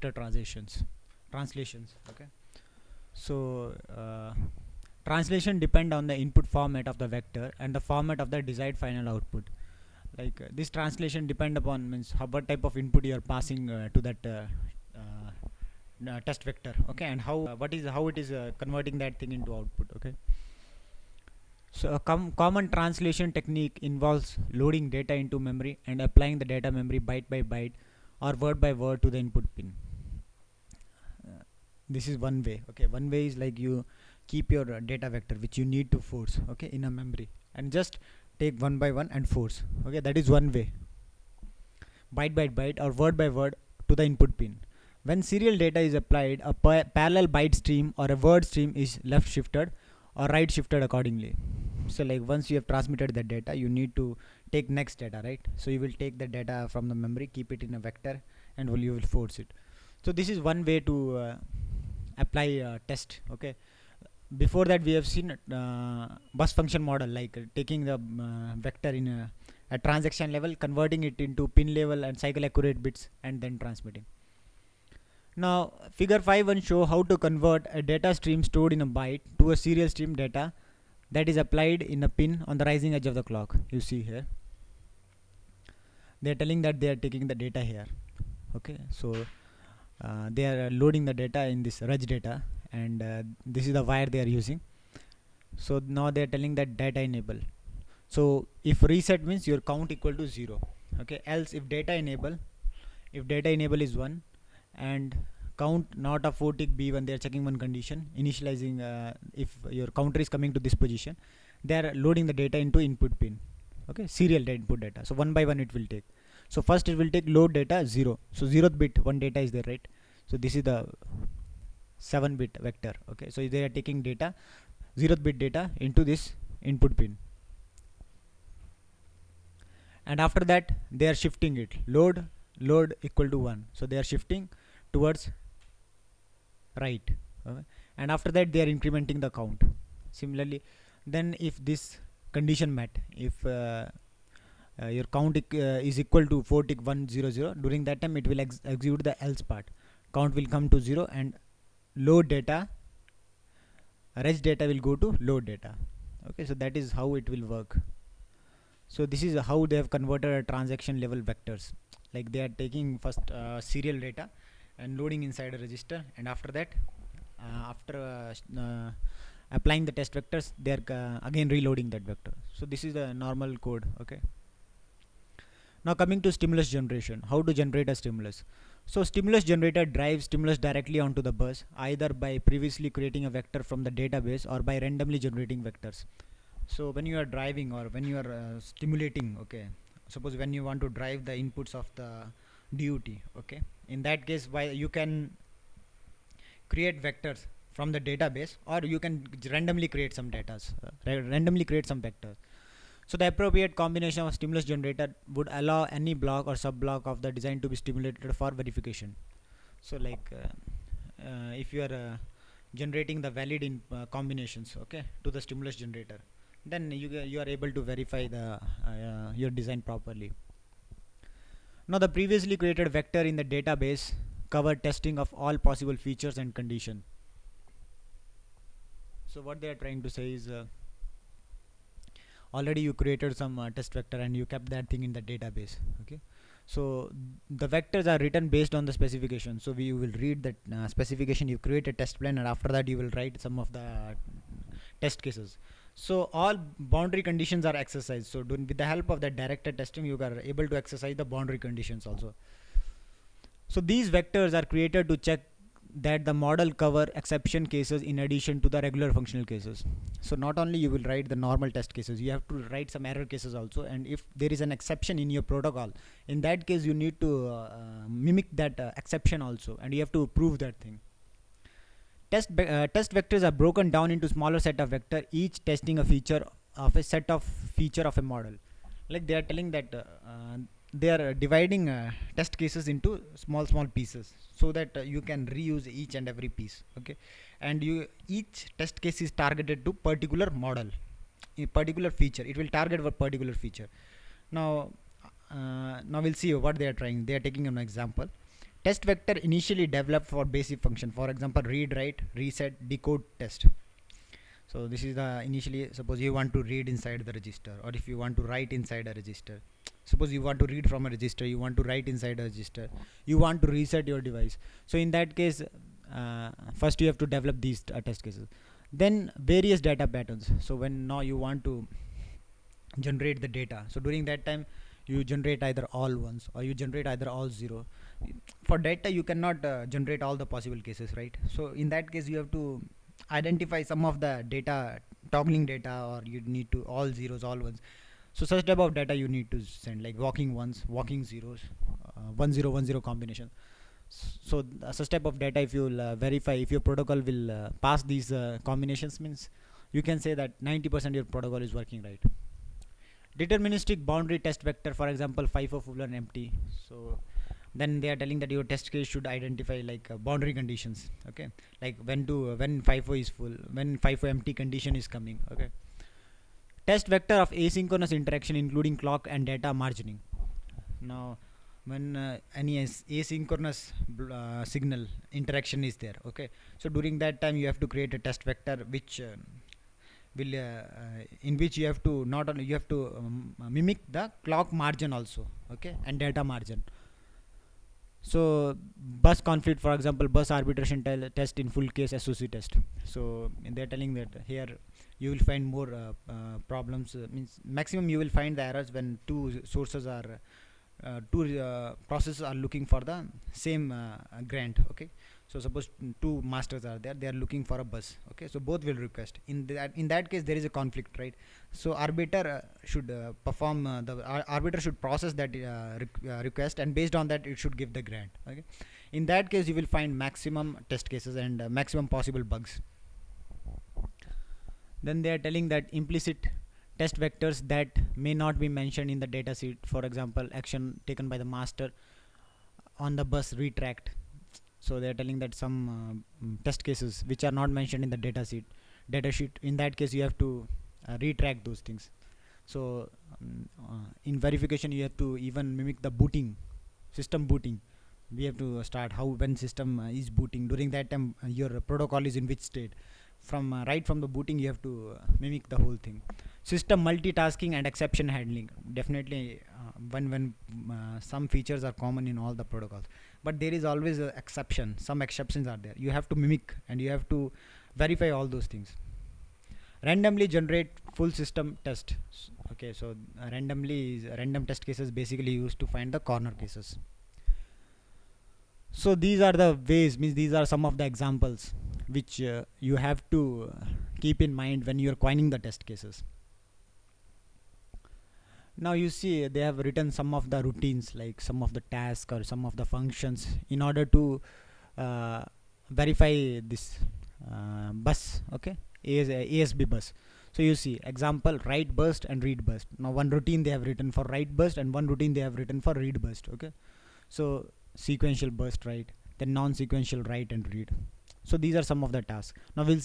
vector translations. Okay, so translation depend on the input format of the vector and the format of the desired final output. Like this translation depend upon means what type of input you are passing to that test vector, okay, and how it is converting that thing into output. Okay, so a common translation technique involves loading data into memory and applying the data memory byte by byte or word by word to the input pin. This is one way. Okay, one way is like you keep your data vector which you need to force, okay, in a memory, and just take one by one and force. Okay, that is one way, byte by byte or word by word to the input pin. When serial data is applied, a parallel byte stream or a word stream is left shifted or right shifted accordingly. So like once you have transmitted the data, you need to take next data, right? So you will take the data from the memory, keep it in a vector, and you will force it. So this is one way to apply test. Okay, before that we have seen bus function model, like taking the vector in a transaction level, converting it into pin level and cycle accurate bits, and then transmitting. Now figure 5.1 show how to convert a data stream stored in a byte to a serial stream data that is applied in a pin on the rising edge of the clock. You see here they are telling that they are taking the data here. Okay, so they are loading the data in this reg data, and this is the wire they are using. So now they are telling that data enable. So if reset means your count equal to 0. Okay, else if data enable is 1 and count not a 4 tick b1, they are checking one condition, initializing if your counter is coming to this position, they are loading the data into input pin. Okay, serial input data. So one by one it will take. So first it will take load data 0. So 0th bit one data is there, right? So this is the 7-bit vector. Okay, so they are taking data 0th bit data into this input pin, and after that they are shifting it, load equal to 1, so they are shifting towards right. Okay, and after that they are incrementing the count. Similarly, then if this condition met, if your count is equal to 4 tick 100, during that time it will execute the else part, count will come to 0 and load data, reg data will go to load data. Okay, so that is how it will work. So this is how they have converted a transaction level vectors. Like they are taking first serial data and loading inside a register, and after that after applying the test vectors, they are again reloading that vector. So this is the normal code. Okay, now coming to stimulus generation, how to generate a stimulus. So stimulus generator drives stimulus directly onto the bus, either by previously creating a vector from the database or by randomly generating vectors. So when you are driving or when you are stimulating, okay, suppose when you want to drive the inputs of the DUT, okay, in that case, you can create vectors from the database, or you can randomly create some vectors. So the appropriate combination of stimulus generator would allow any block or sub block of the design to be stimulated for verification. So like if you are generating the valid combinations, okay, to the stimulus generator, then you are able to verify the your design properly. Now the previously created vector in the database covered testing of all possible features and condition. So what they are trying to say is already you created some test vector and you kept that thing in the database. Okay, so the vectors are written based on the specification. So we will read that specification, you create a test plan, and after that you will write some of the test cases. So all boundary conditions are exercised. So with the help of the directed testing, you are able to exercise the boundary conditions also. So these vectors are created to check that the model cover exception cases in addition to the regular functional cases. So not only you will write the normal test cases, you have to write some error cases also, and if there is an exception in your protocol, in that case you need to mimic that exception also, and you have to prove that thing. Test vectors are broken down into smaller set of vector, each testing a feature of a set of feature of a model. Like they are telling that they are dividing test cases into small pieces, so that you can reuse each and every piece. Okay, and each test case is targeted to particular model, a particular feature. It will target a particular feature. Now we'll see what they are trying. They are taking an example. Test vector initially developed for basic function, for example read, write, reset, decode, test. So this is the initially, suppose you want to read inside the register, or if you want to write inside a register. Suppose you want to read from a register, you want to write inside a register, you want to reset your device. So in that case, first you have to develop these test cases. Then various data patterns. So when now you want to generate the data, so during that time you generate either all ones or you generate either all zero. For data you cannot generate all the possible cases, right? So in that case you have to identify some of the data, toggling data, or you need to all zeros, all ones. So such type of data you need to send, like walking ones, walking zeros, 1010 combination. So such type of data, if you will verify if your protocol will pass these combinations, means you can say that 90% your protocol is working right. Deterministic boundary test vector, for example FIFO, full and empty. So then they are telling that your test case should identify like boundary conditions, okay, like when FIFO is full, when FIFO empty condition is coming, okay. Test vector of asynchronous interaction including clock and data margining. Now when any asynchronous signal interaction is there, okay, so during that time you have to create a test vector which will in which you have to not only you have to mimic the clock margin also, okay, and data margin. So bus conflict, for example bus arbitration test in full case SOC test. So they're telling that here you will find more problems, means maximum you will find the errors when two sources are two processes are looking for the same grant, okay. So suppose two masters are there, they are looking for a bus, okay, so both will request. In that case there is a conflict, right? So arbiter should perform the arbiter should process that request, and based on that it should give the grant, okay. In that case you will find maximum test cases and maximum possible bugs. Then they are telling that implicit test vectors that may not be mentioned in the data sheet, for example action taken by the master on the bus retract. So they are telling that some test cases which are not mentioned in the data sheet, in that case you have to retract those things. So in verification you have to even mimic the booting, system booting. We have to start how when system is booting, during that time your protocol is in which state. From right from the booting you have to mimic the whole thing. System multitasking and exception handling, definitely when some features are common in all the protocols, but there is always an exception, some exceptions are there, you have to mimic and you have to verify all those things. Randomly generate full system test, okay. So randomly is random test cases basically used to find the corner cases. So these are the ways, means these are some of the examples which you have to keep in mind when you are coining the test cases. Now you see they have written some of the routines, like some of the tasks or some of the functions in order to verify this bus, okay, ASB bus. So you see example write burst and read burst. Now one routine they have written for write burst and one routine they have written for read burst, okay. So sequential burst, right, then non-sequential write and read. So these are some of the tasks. Now we'll